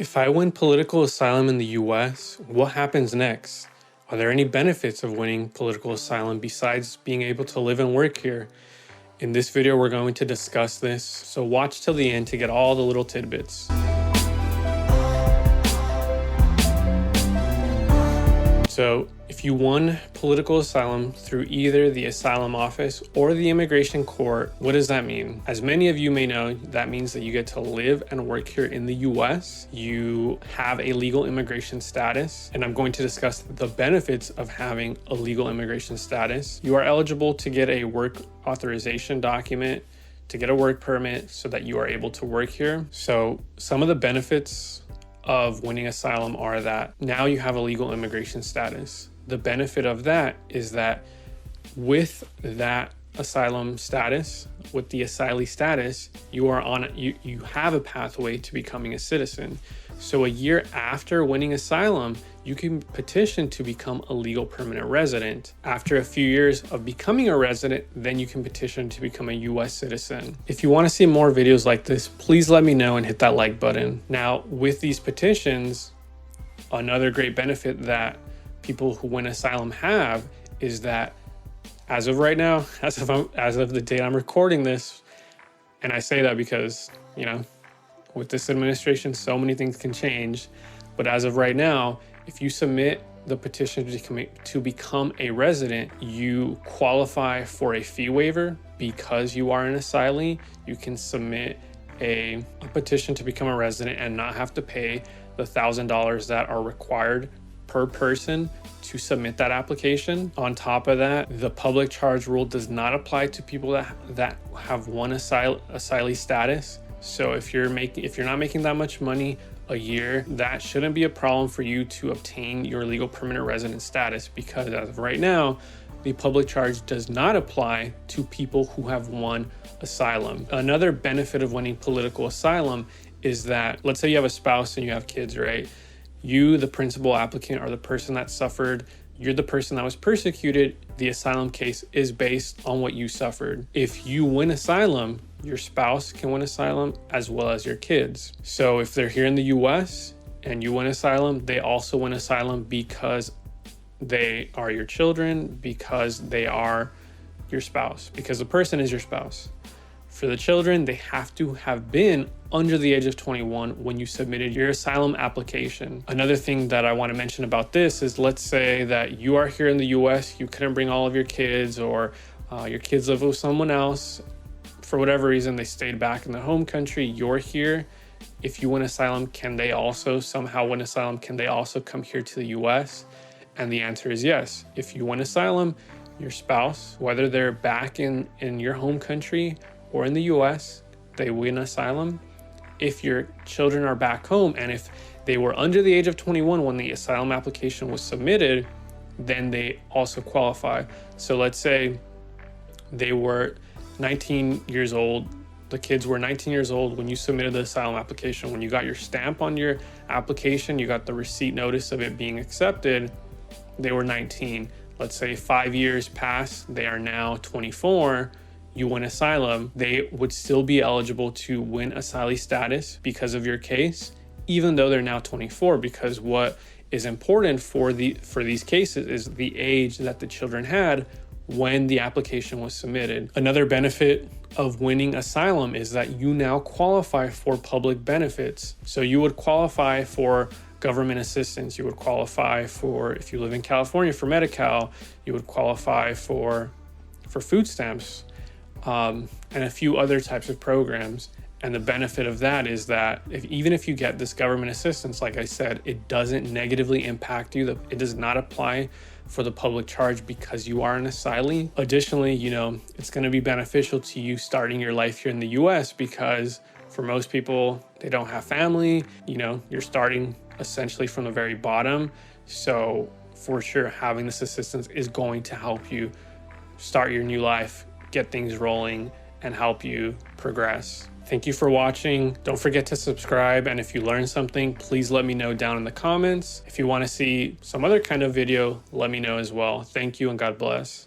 If I win political asylum in the US, what happens next? Are there any benefits of winning political asylum besides being able to live and work here? In this video, we're going to discuss this, so watch till the end to get all the little tidbits. So if you won political asylum through either the asylum office or the immigration court, what does that mean? As many of you may know, that means that you get to live and work here in the US. You have a legal immigration status, and I'm going to discuss the benefits of having a legal immigration status. You are eligible to get a work authorization document, to get a work permit so that you are able to work here. So some of the benefits of winning asylum are that now you have a legal immigration status. The benefit of that is that with that asylum status, with the asylee status, you have a pathway to becoming a citizen. So a year after winning asylum, you can petition to become a legal permanent resident. After a few years of becoming a resident, then you can petition to become a US citizen. If you want to see more videos like this, please let me know and hit that like button. Now, with these petitions, another great benefit that people who win asylum have is that as of right now, as of the date I'm recording this, and I say that because, with this administration, so many things can change. But as of right now, if you submit the petition to become a resident, you qualify for a fee waiver because you are an asylee. You can submit a petition to become a resident and not have to pay the $1,000 that are required per person to submit that application. On top of that, the public charge rule does not apply to people that have won asylee status. So if you're not making that much money a year, that shouldn't be a problem for you to obtain your legal permanent resident status, because as of right now, the public charge does not apply to people who have won asylum. Another benefit of winning political asylum is that, let's say you have a spouse and you have kids, right? You, the principal applicant, are the person that suffered. You're the person that was persecuted. The asylum case is based on what you suffered. If you win asylum, your spouse can win asylum as well as your kids. So if they're here in the US and you win asylum, they also win asylum because they are your children, because they are your spouse, because the person is your spouse. For the children, they have to have been under the age of 21 when you submitted your asylum application. Another thing that I want to mention about this is, let's say that you are here in the US, you couldn't bring all of your kids, or your kids live with someone else. For whatever reason, they stayed back in the home country, you're here. If you win asylum, can they also somehow win asylum? Can they also come here to the US? And the answer is yes. If you win asylum, your spouse, whether they're back in your home country or in the US, they win asylum. If your children are back home and if they were under the age of 21 when the asylum application was submitted, then they also qualify. So let's say they were 19 years old. The kids were 19 years old when you submitted the asylum application. When you got your stamp on your application, you got the receipt notice of it being accepted, they were 19. Let's say 5 years pass, they are now 24. You win asylum, they would still be eligible to win asylee status because of your case, even though they're now 24, because what is important for these cases is the age that the children had when the application was submitted. Another benefit of winning asylum is that you now qualify for public benefits. So you would qualify for government assistance. You would qualify for, if you live in California, for Medi-Cal. You would qualify for food stamps, and a few other types of programs. And the benefit of that is that even if you get this government assistance, like I said, it doesn't negatively impact you. It does not apply for the public charge because you are an asylee. Additionally, it's going to be beneficial to you starting your life here in the US, because for most people, they don't have family. You're starting essentially from the very bottom. So for sure, having this assistance is going to help you start your new life, get things rolling, and help you progress. Thank you for watching. Don't forget to subscribe. And if you learned something, please let me know down in the comments. If you want to see some other kind of video, let me know as well. Thank you and God bless.